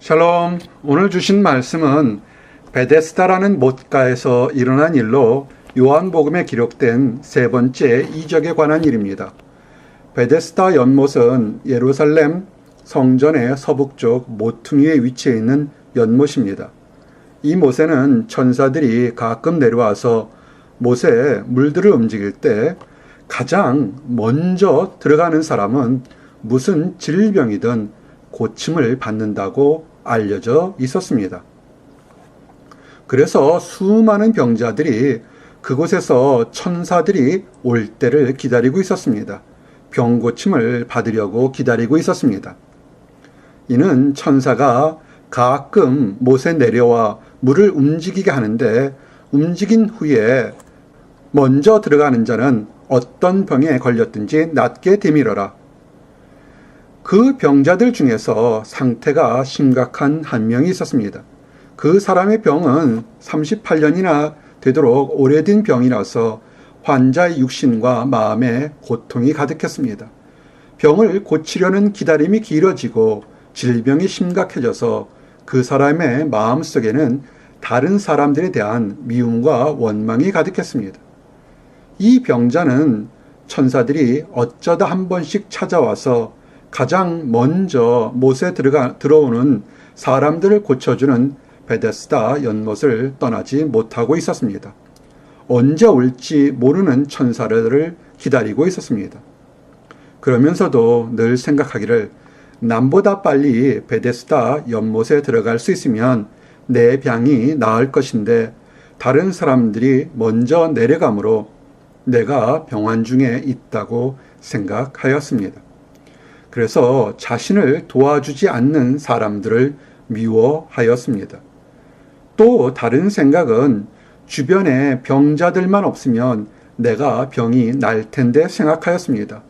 샬롬. 오늘 주신 말씀은 베데스다라는 못가에서 일어난 일로 요한복음에 기록된 세 번째 이적에 관한 일입니다. 베데스다 연못은 예루살렘 성전의 서북쪽 모퉁이에 위치해 있는 연못입니다. 이 못에는 천사들이 가끔 내려와서 못에 물들을 움직일 때 가장 먼저 들어가는 사람은 무슨 질병이든 고침을 받는다고 알려져 있었습니다. 그래서 수많은 병자들이 그곳에서 천사들이 올 때를 기다리고 있었습니다. 병 고침을 받으려고 기다리고 있었습니다. 이는 천사가 가끔 못에 내려와 물을 움직이게 하는데, 움직인 후에 먼저 들어가는 자는 어떤 병에 걸렸든지 낫게 되밀어라. 그 병자들 중에서 상태가 심각한 한 명이 있었습니다. 그 사람의 병은 38년이나 되도록 오래된 병이라서 환자의 육신과 마음에 고통이 가득했습니다. 병을 고치려는 기다림이 길어지고 질병이 심각해져서 그 사람의 마음속에는 다른 사람들에 대한 미움과 원망이 가득했습니다. 이 병자는 천사들이 어쩌다 한 번씩 찾아와서 가장 먼저 못에 들어오는 사람들을 고쳐주는 베데스다 연못을 떠나지 못하고 있었습니다. 언제 올지 모르는 천사들을 기다리고 있었습니다. 그러면서도 늘 생각하기를, 남보다 빨리 베데스다 연못에 들어갈 수 있으면 내 병이 나을 것인데 다른 사람들이 먼저 내려가므로 내가 병환 중에 있다고 생각하였습니다. 그래서 자신을 도와주지 않는 사람들을 미워하였습니다. 또 다른 생각은 주변에 병자들만 없으면 내가 병이 날 텐데 생각하였습니다.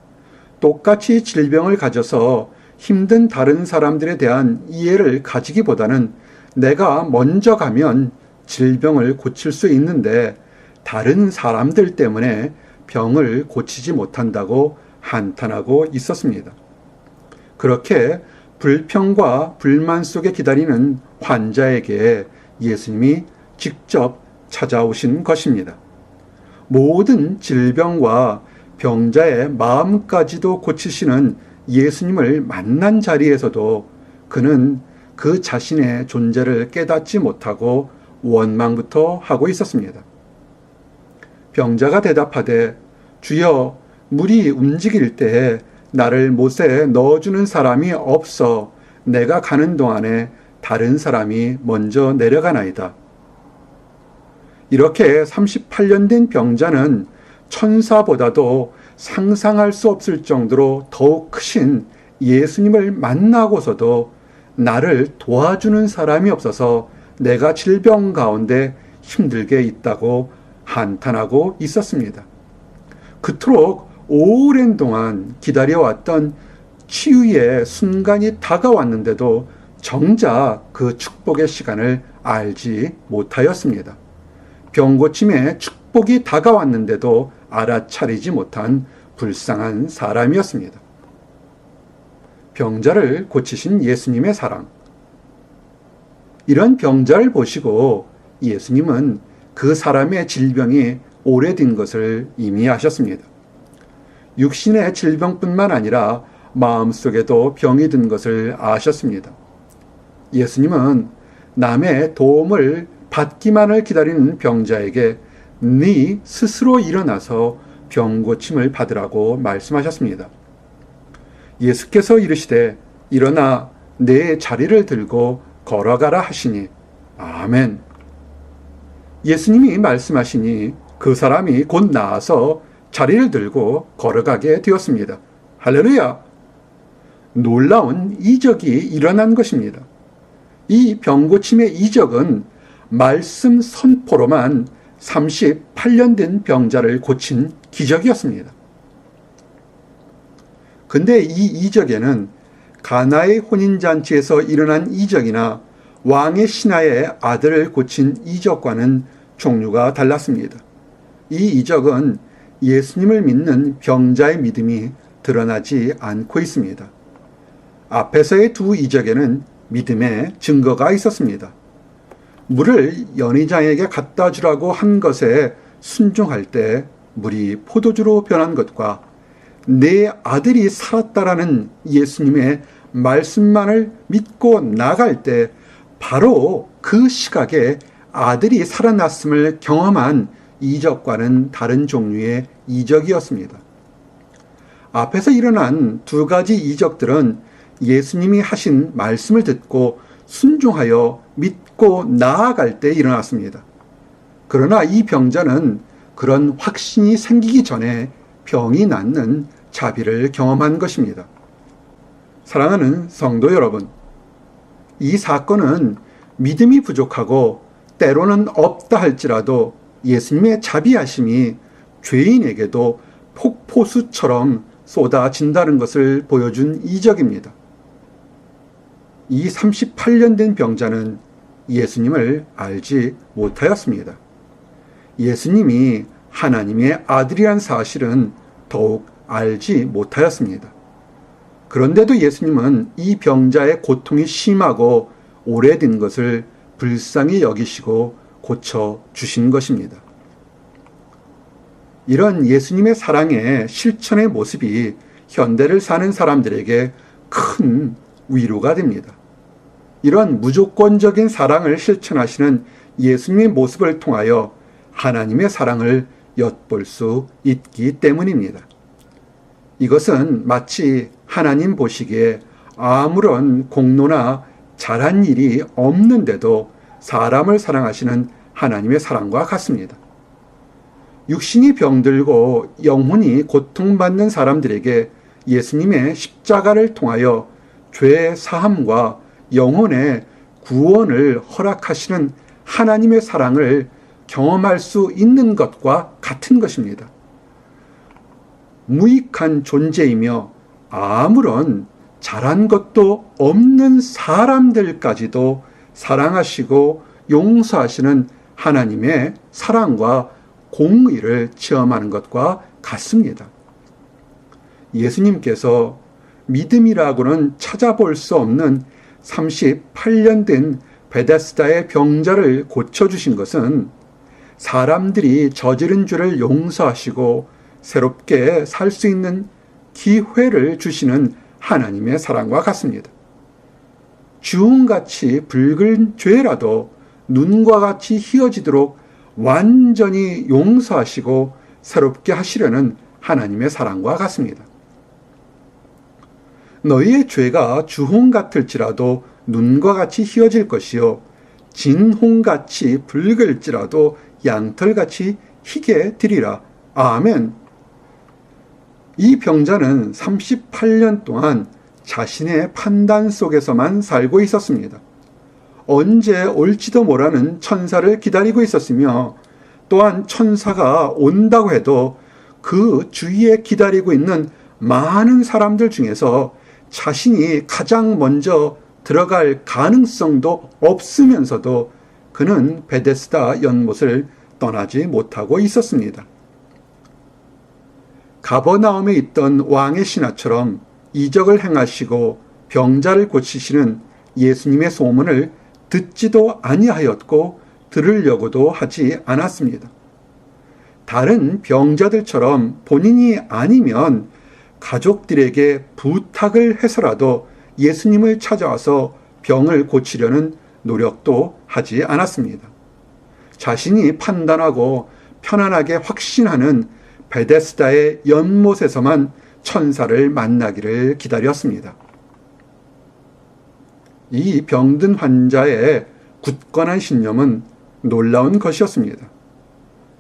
똑같이 질병을 가져서 힘든 다른 사람들에 대한 이해를 가지기보다는 내가 먼저 가면 질병을 고칠 수 있는데 다른 사람들 때문에 병을 고치지 못한다고 한탄하고 있었습니다. 그렇게 불평과 불만 속에 기다리는 환자에게 예수님이 직접 찾아오신 것입니다. 모든 질병과 병자의 마음까지도 고치시는 예수님을 만난 자리에서도 그는 그 자신의 존재를 깨닫지 못하고 원망부터 하고 있었습니다. 병자가 대답하되, 주여, 물이 움직일 때에 나를 못에 넣어주는 사람이 없어 내가 가는 동안에 다른 사람이 먼저 내려가나이다. 이렇게 38년 된 병자는 천사보다도 상상할 수 없을 정도로 더욱 크신 예수님을 만나고서도 나를 도와주는 사람이 없어서 내가 질병 가운데 힘들게 있다고 한탄하고 있었습니다. 그토록 오랜 동안 기다려왔던 치유의 순간이 다가왔는데도 정작 그 축복의 시간을 알지 못하였습니다. 병고침의 축복이 다가왔는데도 알아차리지 못한 불쌍한 사람이었습니다. 병자를 고치신 예수님의 사랑. 이런 병자를 보시고 예수님은 그 사람의 질병이 오래된 것을 이미 아셨습니다. 육신의 질병뿐만 아니라 마음속에도 병이 든 것을 아셨습니다. 예수님은 남의 도움을 받기만을 기다리는 병자에게 네 스스로 일어나서 병 고침을 받으라고 말씀하셨습니다. 예수께서 이르시되 일어나 내 자리를 들고 걸어가라 하시니 아멘. 예수님이 말씀하시니 그 사람이 곧 나아서 자리를 들고 걸어가게 되었습니다. 할렐루야! 놀라운 이적이 일어난 것입니다. 이 병고침의 이적은 말씀 선포로만 38년 된 병자를 고친 기적이었습니다. 근데 이 이적에는 가나의 혼인잔치에서 일어난 이적이나 왕의 신하의 아들을 고친 이적과는 종류가 달랐습니다. 이 이적은 예수님을 믿는 병자의 믿음이 드러나지 않고 있습니다. 앞에서의 두 이적에는 믿음의 증거가 있었습니다. 물을 연희장에게 갖다 주라고 한 것에 순종할 때 물이 포도주로 변한 것과 내 아들이 살았다라는 예수님의 말씀만을 믿고 나갈 때 바로 그 시각에 아들이 살아났음을 경험한 이적과는 다른 종류의 이적이었습니다. 앞에서 일어난 두 가지 이적들은 예수님이 하신 말씀을 듣고 순종하여 믿고 나아갈 때 일어났습니다. 그러나 이 병자는 그런 확신이 생기기 전에 병이 낫는 자비를 경험한 것입니다. 사랑하는 성도 여러분, 이 사건은 믿음이 부족하고 때로는 없다 할지라도 예수님의 자비하심이 죄인에게도 폭포수처럼 쏟아진다는 것을 보여준 이적입니다. 이 38년 된 병자는 예수님을 알지 못하였습니다. 예수님이 하나님의 아들이란 사실은 더욱 알지 못하였습니다. 그런데도 예수님은 이 병자의 고통이 심하고 오래된 것을 불쌍히 여기시고 고쳐주신 것입니다. 이런 예수님의 사랑의 실천의 모습이 현대를 사는 사람들에게 큰 위로가 됩니다. 이런 무조건적인 사랑을 실천하시는 예수님의 모습을 통하여 하나님의 사랑을 엿볼 수 있기 때문입니다. 이것은 마치 하나님 보시기에 아무런 공로나 잘한 일이 없는데도 사람을 사랑하시는 하나님의 사랑과 같습니다. 육신이 병들고 영혼이 고통받는 사람들에게 예수님의 십자가를 통하여 죄 사함과 영혼의 구원을 허락하시는 하나님의 사랑을 경험할 수 있는 것과 같은 것입니다. 무익한 존재이며 아무런 잘한 것도 없는 사람들까지도 사랑하시고 용서하시는 하나님의 사랑과 공의를 체험하는 것과 같습니다. 예수님께서 믿음이라고는 찾아볼 수 없는 38년 된 베데스다의 병자를 고쳐주신 것은 사람들이 저지른 죄를 용서하시고 새롭게 살 수 있는 기회를 주시는 하나님의 사랑과 같습니다. 주홍같이 붉은 죄라도 눈과 같이 희어지도록 완전히 용서하시고 새롭게 하시려는 하나님의 사랑과 같습니다. 너희의 죄가 주홍 같을지라도 눈과 같이 희어질 것이요 진홍같이 붉을지라도 양털같이 희게 되리라. 아멘. 이 병자는 38년 동안 자신의 판단 속에서만 살고 있었습니다. 언제 올지도 모르는 천사를 기다리고 있었으며 또한 천사가 온다고 해도 그 주위에 기다리고 있는 많은 사람들 중에서 자신이 가장 먼저 들어갈 가능성도 없으면서도 그는 베데스다 연못을 떠나지 못하고 있었습니다. 가버나움에 있던 왕의 신하처럼 이적을 행하시고 병자를 고치시는 예수님의 소문을 듣지도 아니하였고 들으려고도 하지 않았습니다. 다른 병자들처럼 본인이 아니면 가족들에게 부탁을 해서라도 예수님을 찾아와서 병을 고치려는 노력도 하지 않았습니다. 자신이 판단하고 편안하게 확신하는 베데스다의 연못에서만 천사를 만나기를 기다렸습니다. 이 병든 환자의 굳건한 신념은 놀라운 것이었습니다.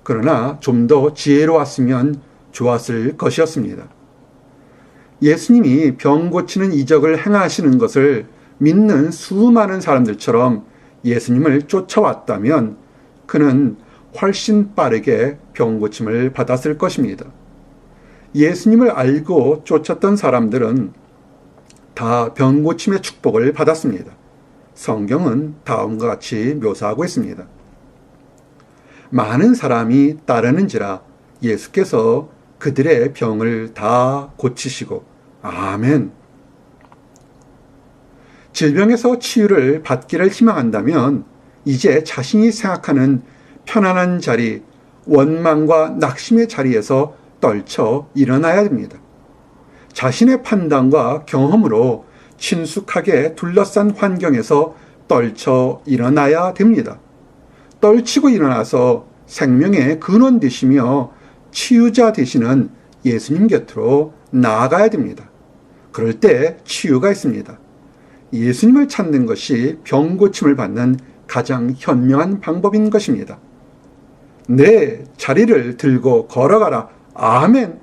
그러나 좀 더 지혜로웠으면 좋았을 것이었습니다. 예수님이 병 고치는 이적을 행하시는 것을 믿는 수많은 사람들처럼 예수님을 쫓아왔다면 그는 훨씬 빠르게 병 고침을 받았을 것입니다. 예수님을 알고 쫓았던 사람들은 다 병 고침의 축복을 받았습니다. 성경은 다음과 같이 묘사하고 있습니다. 많은 사람이 따르는지라 예수께서 그들의 병을 다 고치시고 아멘. 질병에서 치유를 받기를 희망한다면 이제 자신이 생각하는 편안한 자리, 원망과 낙심의 자리에서 떨쳐 일어나야 됩니다. 자신의 판단과 경험으로 친숙하게 둘러싼 환경에서 떨쳐 일어나야 됩니다. 떨치고 일어나서 생명의 근원 되시며 치유자 되시는 예수님 곁으로 나아가야 됩니다. 그럴 때 치유가 있습니다. 예수님을 찾는 것이 병 고침을 받는 가장 현명한 방법인 것입니다. 내 자리를 들고 걸어가라. 아멘.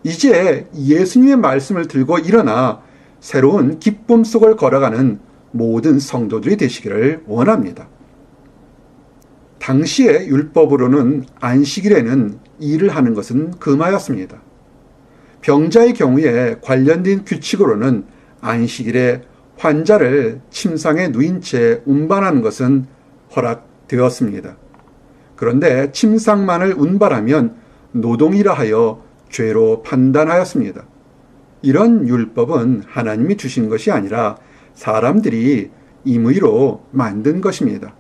이제 예수님의 말씀을 들고 일어나 새로운 기쁨 속을 걸어가는 모든 성도들이 되시기를 원합니다. 당시의 율법으로는 안식일에는 일을 하는 것은 금하였습니다. 병자의 경우에 관련된 규칙으로는 안식일에 환자를 침상에 누인 채 운반하는 것은 허락되었습니다. 그런데 침상만을 운반하면 노동이라 하여 죄로 판단하였습니다. 이런 율법은 하나님이 주신 것이 아니라 사람들이 임의로 만든 것입니다.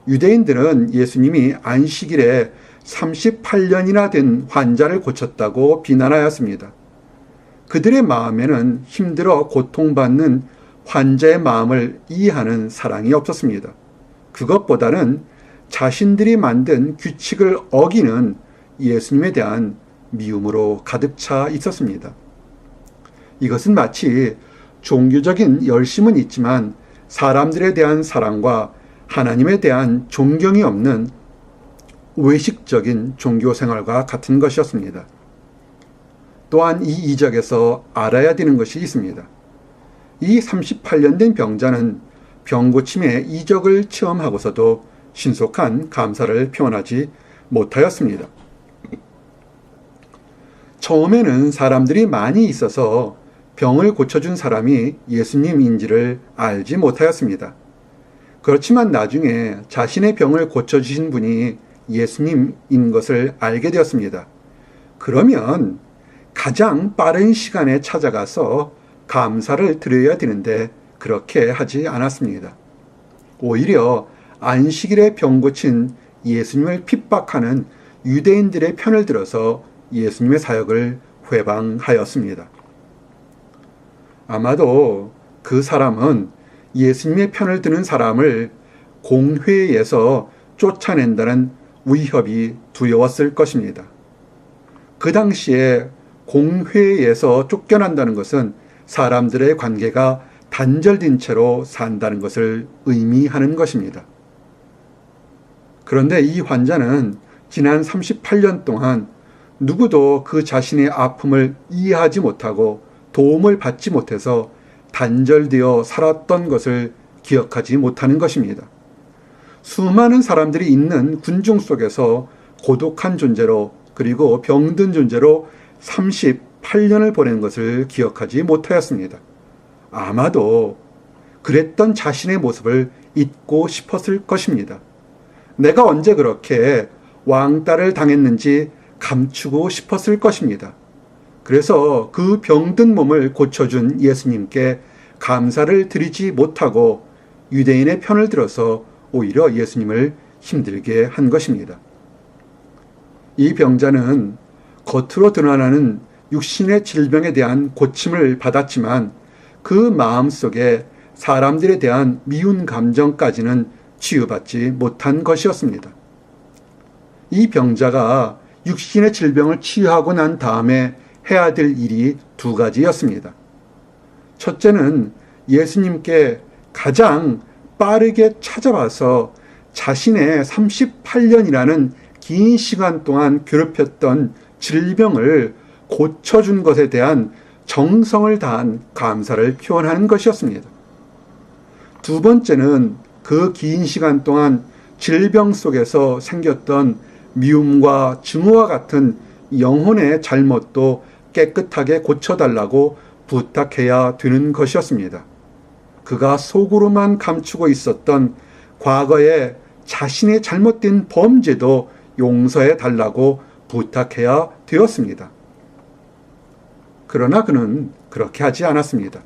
유대인들은 예수님이 안식일에 38년이나 된 환자를 고쳤다고 비난하였습니다. 그들의 마음에는 힘들어 고통받는 환자의 마음을 이해하는 사랑이 없었습니다. 그것보다는 자신들이 만든 규칙을 어기는 예수님에 대한 미움으로 가득 차 있었습니다. 이것은 마치 종교적인 열심은 있지만 사람들에 대한 사랑과 하나님에 대한 존경이 없는 외식적인 종교 생활과 같은 것이었습니다. 또한 이 이적에서 알아야 되는 것이 있습니다. 이 38년 된 병자는 병고침의 이적을 체험하고서도 신속한 감사를 표현하지 못하였습니다. 처음에는 사람들이 많이 있어서 병을 고쳐준 사람이 예수님인지를 알지 못하였습니다. 그렇지만 나중에 자신의 병을 고쳐주신 분이 예수님인 것을 알게 되었습니다. 그러면 가장 빠른 시간에 찾아가서 감사를 드려야 되는데 그렇게 하지 않았습니다. 오히려 안식일에 병 고친 예수님을 핍박하는 유대인들의 편을 들어서 예수님의 사역을 회방하였습니다. 아마도 그 사람은 예수님의 편을 드는 사람을 공회에서 쫓아낸다는 위협이 두려웠을 것입니다. 그 당시에 공회에서 쫓겨난다는 것은 사람들의 관계가 단절된 채로 산다는 것을 의미하는 것입니다. 그런데 이 환자는 지난 38년 동안 누구도 그 자신의 아픔을 이해하지 못하고 도움을 받지 못해서 단절되어 살았던 것을 기억하지 못하는 것입니다. 수많은 사람들이 있는 군중 속에서 고독한 존재로 그리고 병든 존재로 38년을 보낸 것을 기억하지 못하였습니다. 아마도 그랬던 자신의 모습을 잊고 싶었을 것입니다. 내가 언제 그렇게 왕따를 당했는지 감추고 싶었을 것입니다. 그래서 그 병든 몸을 고쳐준 예수님께 감사를 드리지 못하고 유대인의 편을 들어서 오히려 예수님을 힘들게 한 것입니다. 이 병자는 겉으로 드러나는 육신의 질병에 대한 고침을 받았지만 그 마음속에 사람들에 대한 미운 감정까지는 치유받지 못한 것이었습니다. 이 병자가 육신의 질병을 치유하고 난 다음에 해야 될 일이 두 가지였습니다. 첫째는 예수님께 가장 빠르게 찾아와서 자신의 38년이라는 긴 시간 동안 괴롭혔던 질병을 고쳐준 것에 대한 정성을 다한 감사를 표현하는 것이었습니다. 두 번째는 그 긴 시간 동안 질병 속에서 생겼던 미움과 증오와 같은 영혼의 잘못도 깨끗하게 고쳐달라고 부탁해야 되는 것이었습니다. 그가 속으로만 감추고 있었던 과거의 자신의 잘못된 범죄도 용서해 달라고 부탁해야 되었습니다. 그러나 그는 그렇게 하지 않았습니다.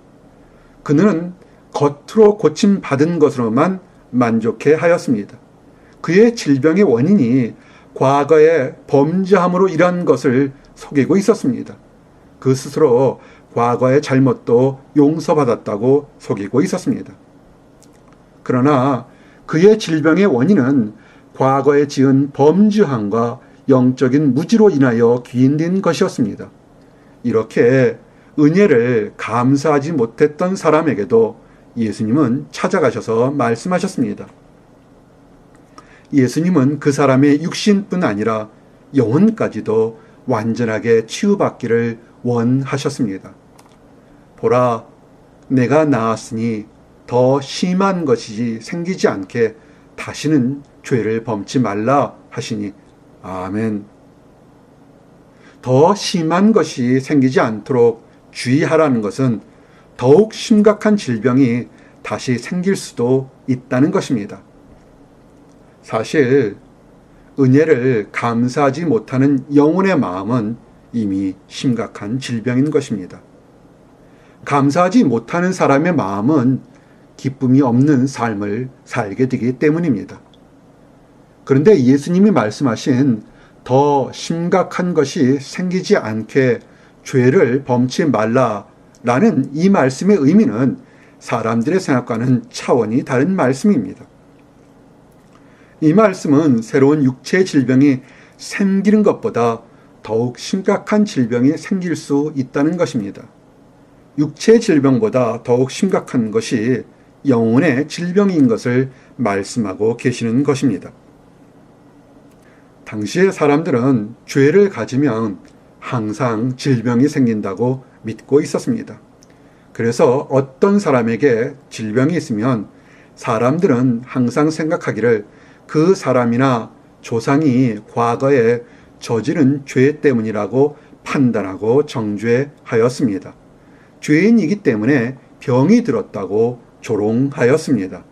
그는 겉으로 고침받은 것으로만 만족해 하였습니다. 그의 질병의 원인이 과거의 범죄함으로 일한 것을 속이고 있었습니다. 그 스스로 과거의 잘못도 용서받았다고 속이고 있었습니다. 그러나 그의 질병의 원인은 과거에 지은 범죄함과 영적인 무지로 인하여 기인된 것이었습니다. 이렇게 은혜를 감사하지 못했던 사람에게도 예수님은 찾아가셔서 말씀하셨습니다. 예수님은 그 사람의 육신뿐 아니라 영혼까지도 완전하게 치유받기를 원하셨습니다. 보라, 내가 나았으니 더 심한 것이 생기지 않게 다시는 죄를 범치 말라 하시니 아멘. 더 심한 것이 생기지 않도록 주의하라는 것은 더욱 심각한 질병이 다시 생길 수도 있다는 것입니다. 사실 은혜를 감사하지 못하는 영혼의 마음은 이미 심각한 질병인 것입니다. 감사하지 못하는 사람의 마음은 기쁨이 없는 삶을 살게 되기 때문입니다. 그런데 예수님이 말씀하신 더 심각한 것이 생기지 않게 죄를 범치 말라라는 이 말씀의 의미는 사람들의 생각과는 차원이 다른 말씀입니다. 이 말씀은 새로운 육체의 질병이 생기는 것보다 더욱 심각한 질병이 생길 수 있다는 것입니다. 육체의 질병보다 더욱 심각한 것이 영혼의 질병인 것을 말씀하고 계시는 것입니다. 당시의 사람들은 죄를 가지면 항상 질병이 생긴다고 믿고 있었습니다. 그래서 어떤 사람에게 질병이 있으면 사람들은 항상 생각하기를 그 사람이나 조상이 과거에 저지른 죄 때문이라고 판단하고 정죄하였습니다. 죄인이기 때문에 병이 들었다고 조롱하였습니다.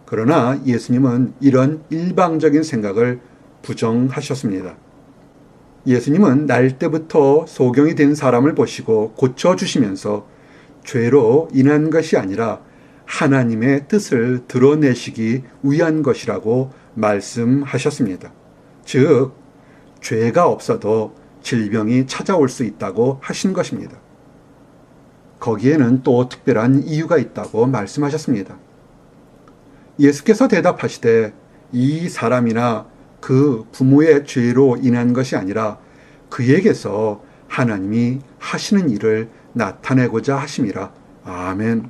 그러나 예수님은 이런 일방적인 생각을 부정하셨습니다. 예수님은 날 때부터 소경이 된 사람을 보시고 고쳐주시면서 죄로 인한 것이 아니라 하나님의 뜻을 드러내시기 위한 것이라고 말씀하셨습니다. 즉, 죄가 없어도 질병이 찾아올 수 있다고 하신 것입니다. 거기에는 또 특별한 이유가 있다고 말씀하셨습니다. 예수께서 대답하시되 이 사람이나 그 부모의 죄로 인한 것이 아니라 그에게서 하나님이 하시는 일을 나타내고자 하심이라. 아멘.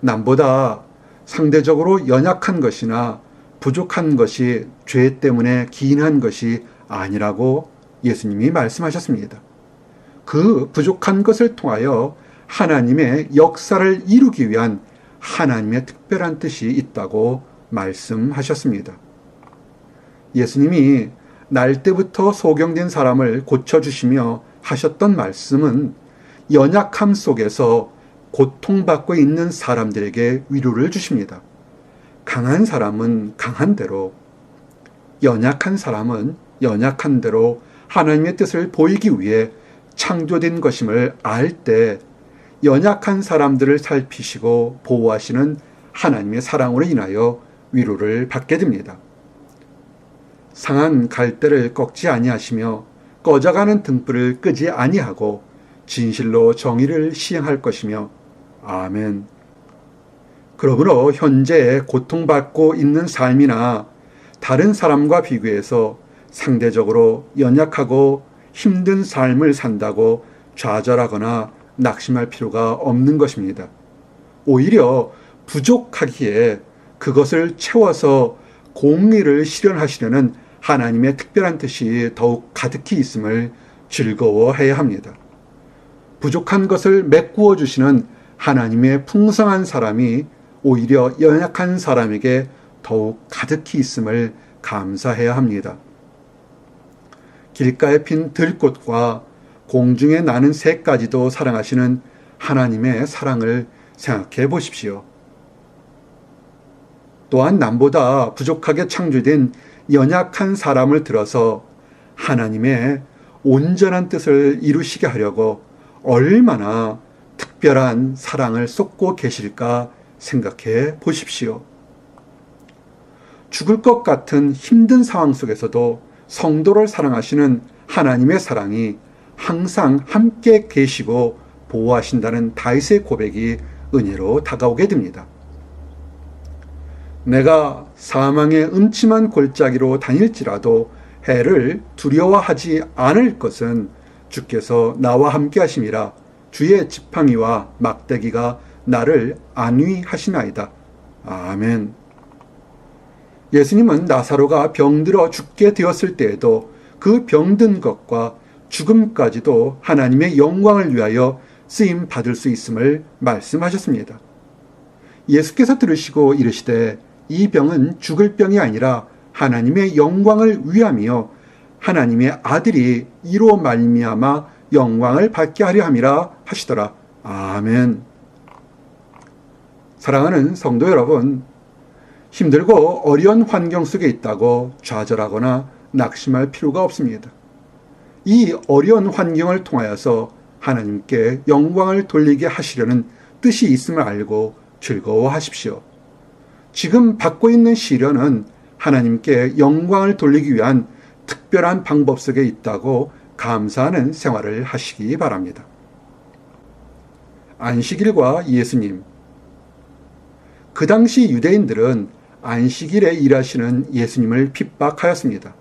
남보다 상대적으로 연약한 것이나 부족한 것이 죄 때문에 기인한 것이 아니라고 예수님이 말씀하셨습니다. 그 부족한 것을 통하여 하나님의 역사를 이루기 위한 하나님의 특별한 뜻이 있다고 말씀하셨습니다. 예수님이 날 때부터 소경된 사람을 고쳐주시며 하셨던 말씀은 연약함 속에서 고통받고 있는 사람들에게 위로를 주십니다. 강한 사람은 강한 대로, 연약한 사람은 연약한 대로 하나님의 뜻을 보이기 위해 창조된 것임을 알 때 연약한 사람들을 살피시고 보호하시는 하나님의 사랑으로 인하여 위로를 받게 됩니다. 상한 갈대를 꺾지 아니하시며 꺼져가는 등불을 끄지 아니하고 진실로 정의를 시행할 것이며 아멘. 그러므로 현재 고통받고 있는 삶이나 다른 사람과 비교해서 상대적으로 연약하고 힘든 삶을 산다고 좌절하거나 낙심할 필요가 없는 것입니다. 오히려 부족하기에 그것을 채워서 공의를 실현하시려는 하나님의 특별한 뜻이 더욱 가득히 있음을 즐거워해야 합니다. 부족한 것을 메꾸어 주시는 하나님의 풍성한 사람이 오히려 연약한 사람에게 더욱 가득히 있음을 감사해야 합니다. 길가에 핀 들꽃과 공중에 나는 새까지도 사랑하시는 하나님의 사랑을 생각해 보십시오. 또한 남보다 부족하게 창조된 연약한 사람을 들어서 하나님의 온전한 뜻을 이루시게 하려고 얼마나 특별한 사랑을 쏟고 계실까 생각해 보십시오. 죽을 것 같은 힘든 상황 속에서도 성도를 사랑하시는 하나님의 사랑이 항상 함께 계시고 보호하신다는 다윗의 고백이 은혜로 다가오게 됩니다. 내가 사망의 음침한 골짜기로 다닐지라도 해를 두려워하지 않을 것은 주께서 나와 함께 하심이라. 주의 지팡이와 막대기가 나를 안위하시나이다. 아멘. 예수님은 나사로가 병들어 죽게 되었을 때에도 그 병든 것과 죽음까지도 하나님의 영광을 위하여 쓰임 받을 수 있음을 말씀하셨습니다. 예수께서 들으시고 이르시되 이 병은 죽을 병이 아니라 하나님의 영광을 위함이요 하나님의 아들이 이로 말미암아 영광을 받게 하려 함이라 하시더라. 아멘. 사랑하는 성도 여러분, 힘들고 어려운 환경 속에 있다고 좌절하거나 낙심할 필요가 없습니다. 이 어려운 환경을 통하여서 하나님께 영광을 돌리게 하시려는 뜻이 있음을 알고 즐거워하십시오. 지금 받고 있는 시련은 하나님께 영광을 돌리기 위한 특별한 방법 속에 있다고 감사하는 생활을 하시기 바랍니다. 안식일과 예수님. 그 당시 유대인들은 안식일에 일하시는 예수님을 핍박하였습니다.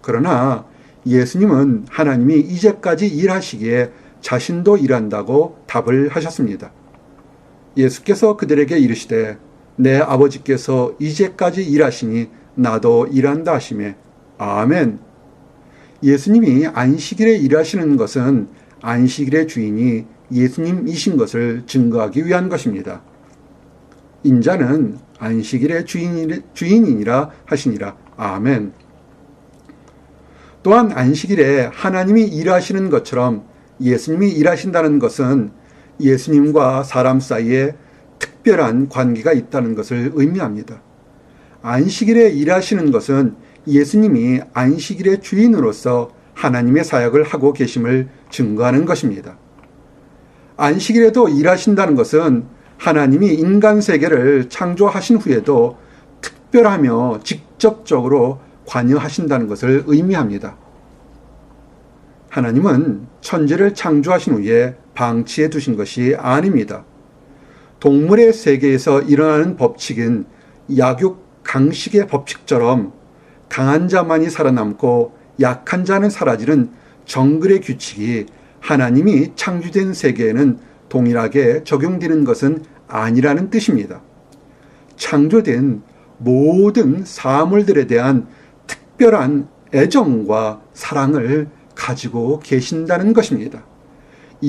그러나 예수님은 하나님이 이제까지 일하시기에 자신도 일한다고 답을 하셨습니다. 예수께서 그들에게 이르시되 내 아버지께서 이제까지 일하시니 나도 일한다 하시매. 아멘. 예수님이 안식일에 일하시는 것은 안식일의 주인이 예수님이신 것을 증거하기 위한 것입니다. 인자는 안식일의 주인이니라 하시니라. 아멘. 또한 안식일에 하나님이 일하시는 것처럼 예수님이 일하신다는 것은 예수님과 사람 사이에 특별한 관계가 있다는 것을 의미합니다. 안식일에 일하시는 것은 예수님이 안식일의 주인으로서 하나님의 사역을 하고 계심을 증거하는 것입니다. 안식일에도 일하신다는 것은 하나님이 인간 세계를 창조하신 후에도 특별하며 직접적으로 관여하신다는 것을 의미합니다. 하나님은 천지를 창조하신 후에 방치해 두신 것이 아닙니다. 동물의 세계에서 일어나는 법칙은 약육 강식의 법칙처럼 강한 자만이 살아남고 약한 자는 사라지는 정글의 규칙이 하나님이 창조된 세계에는 동일하게 적용되는 것은 아니라는 뜻입니다. 창조된 모든 사물들에 대한 특별한 애정과 사랑을 가지고 계신다는 것입니다.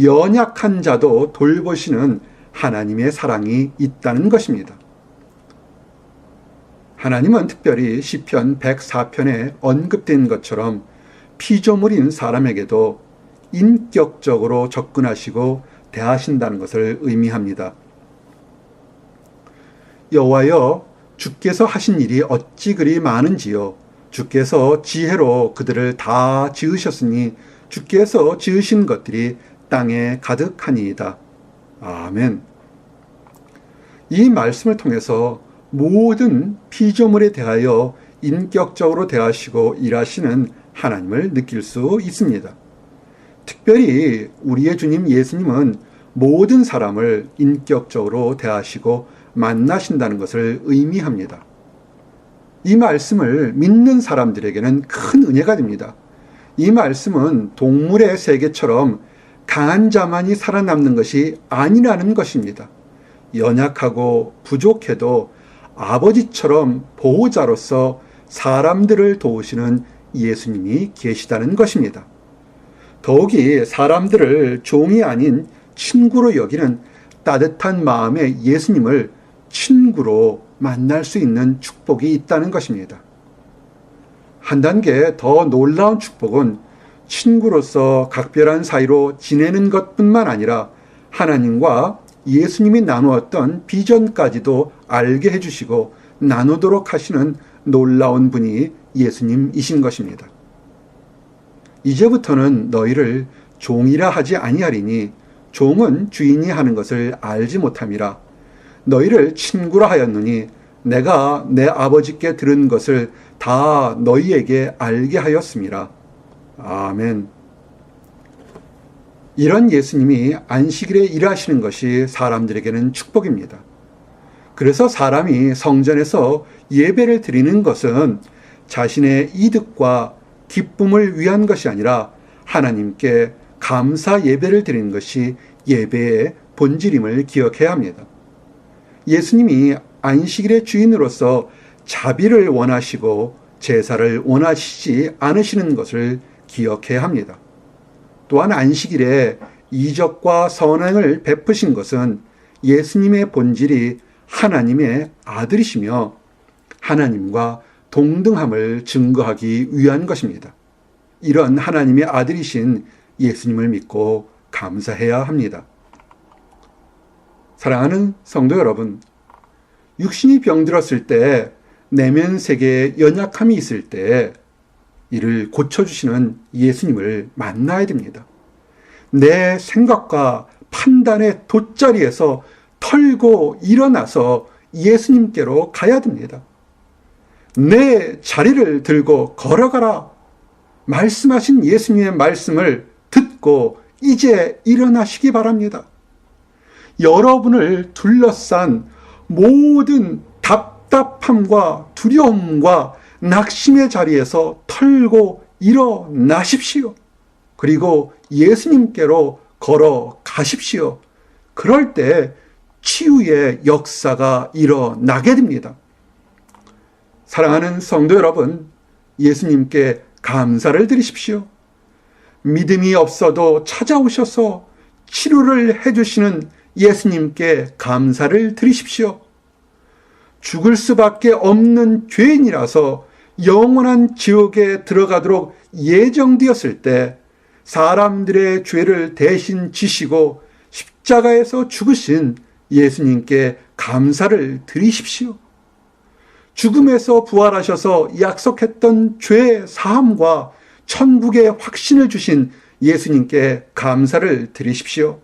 연약한 자도 돌보시는 하나님의 사랑이 있다는 것입니다. 하나님은 특별히 시편 104편에 언급된 것처럼 피조물인 사람에게도 인격적으로 접근하시고 대하신다는 것을 의미합니다. 여호와여, 주께서 하신 일이 어찌 그리 많은지요. 주께서 지혜로 그들을 다 지으셨으니 주께서 지으신 것들이 땅에 가득하니이다. 아멘. 이 말씀을 통해서 모든 피조물에 대하여 인격적으로 대하시고 일하시는 하나님을 느낄 수 있습니다. 특별히 우리의 주님 예수님은 모든 사람을 인격적으로 대하시고 만나신다는 것을 의미합니다. 이 말씀을 믿는 사람들에게는 큰 은혜가 됩니다. 이 말씀은 동물의 세계처럼 강한 자만이 살아남는 것이 아니라는 것입니다. 연약하고 부족해도 아버지처럼 보호자로서 사람들을 도우시는 예수님이 계시다는 것입니다. 더욱이 사람들을 종이 아닌 친구로 여기는 따뜻한 마음의 예수님을 친구로 만날 수 있는 축복이 있다는 것입니다. 한 단계 더 놀라운 축복은 친구로서 각별한 사이로 지내는 것뿐만 아니라 하나님과 예수님이 나누었던 비전까지도 알게 해주시고 나누도록 하시는 놀라운 분이 예수님이신 것입니다. 이제부터는 너희를 종이라 하지 아니하리니 종은 주인이 하는 것을 알지 못함이라. 너희를 친구라 하였노니 내가 내 아버지께 들은 것을 다 너희에게 알게 하였음이라. 아멘. 이런 예수님이 안식일에 일하시는 것이 사람들에게는 축복입니다. 그래서 사람이 성전에서 예배를 드리는 것은 자신의 이득과 기쁨을 위한 것이 아니라 하나님께 감사 예배를 드리는 것이 예배의 본질임을 기억해야 합니다. 예수님이 안식일의 주인으로서 자비를 원하시고 제사를 원하시지 않으시는 것을 기억해야 합니다. 또한 안식일에 이적과 선행을 베푸신 것은 예수님의 본질이 하나님의 아들이시며 하나님과 동등함을 증거하기 위한 것입니다. 이런 하나님의 아들이신 예수님을 믿고 감사해야 합니다. 사랑하는 성도 여러분, 육신이 병들었을 때, 내면 세계에 연약함이 있을 때 이를 고쳐주시는 예수님을 만나야 됩니다. 내 생각과 판단의 돛자리에서 털고 일어나서 예수님께로 가야 됩니다. 내 자리를 들고 걸어가라 말씀하신 예수님의 말씀을 듣고 이제 일어나시기 바랍니다. 여러분을 둘러싼 모든 답답함과 두려움과 낙심의 자리에서 털고 일어나십시오. 그리고 예수님께로 걸어가십시오. 그럴 때 치유의 역사가 일어나게 됩니다. 사랑하는 성도 여러분, 예수님께 감사를 드리십시오. 믿음이 없어도 찾아오셔서 치료를 해주시는 예수님께 감사를 드리십시오. 죽을 수밖에 없는 죄인이라서 영원한 지옥에 들어가도록 예정되었을 때 사람들의 죄를 대신 지시고 십자가에서 죽으신 예수님께 감사를 드리십시오. 죽음에서 부활하셔서 약속했던 죄 사함과 천국의 확신을 주신 예수님께 감사를 드리십시오.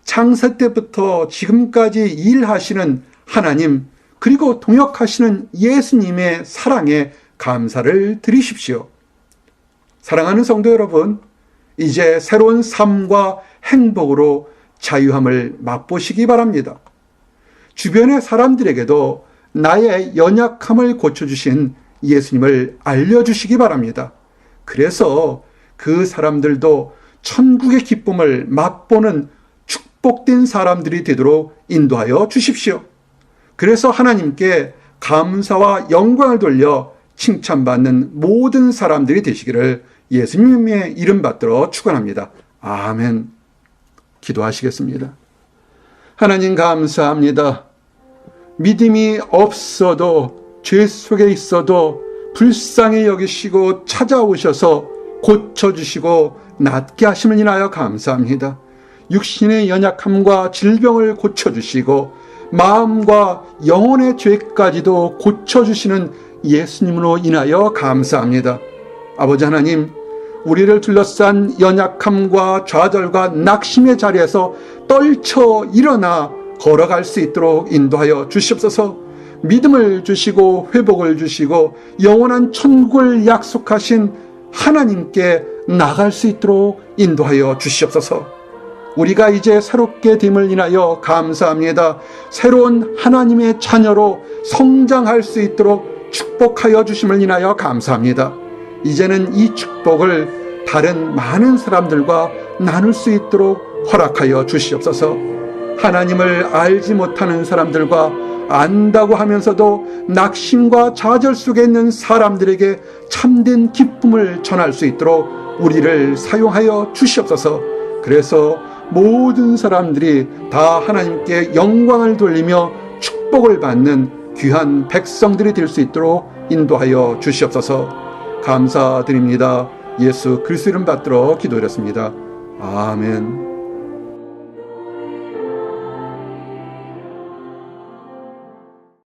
창세 때부터 지금까지 일하시는 하나님, 그리고 동역하시는 예수님의 사랑에 감사를 드리십시오. 사랑하는 성도 여러분, 이제 새로운 삶과 행복으로 자유함을 맛보시기 바랍니다. 주변의 사람들에게도 나의 연약함을 고쳐주신 예수님을 알려주시기 바랍니다. 그래서 그 사람들도 천국의 기쁨을 맛보는 축복된 사람들이 되도록 인도하여 주십시오. 그래서 하나님께 감사와 영광을 돌려 칭찬받는 모든 사람들이 되시기를 예수님의 이름 받들어 축원합니다. 아멘. 기도하시겠습니다. 하나님 감사합니다. 믿음이 없어도 죄 속에 있어도 불쌍히 여기시고 찾아오셔서 고쳐주시고 낫게 하심을 인하여 감사합니다. 육신의 연약함과 질병을 고쳐주시고 마음과 영혼의 죄까지도 고쳐주시는 예수님으로 인하여 감사합니다. 아버지 하나님, 우리를 둘러싼 연약함과 좌절과 낙심의 자리에서 떨쳐 일어나 걸어갈 수 있도록 인도하여 주시옵소서. 믿음을 주시고 회복을 주시고 영원한 천국을 약속하신 하나님께 나갈 수 있도록 인도하여 주시옵소서. 우리가 이제 새롭게 됨을 인하여 감사합니다. 새로운 하나님의 자녀로 성장할 수 있도록 축복하여 주심을 인하여 감사합니다. 이제는 이 축복을 다른 많은 사람들과 나눌 수 있도록 허락하여 주시옵소서. 하나님을 알지 못하는 사람들과 안다고 하면서도 낙심과 좌절 속에 있는 사람들에게 참된 기쁨을 전할 수 있도록 우리를 사용하여 주시옵소서. 그래서 모든 사람들이 다 하나님께 영광을 돌리며 축복을 받는 귀한 백성들이 될 수 있도록 인도하여 주시옵소서. 감사드립니다. 예수 그리스도 이름 받들어 기도드렸습니다. 아멘.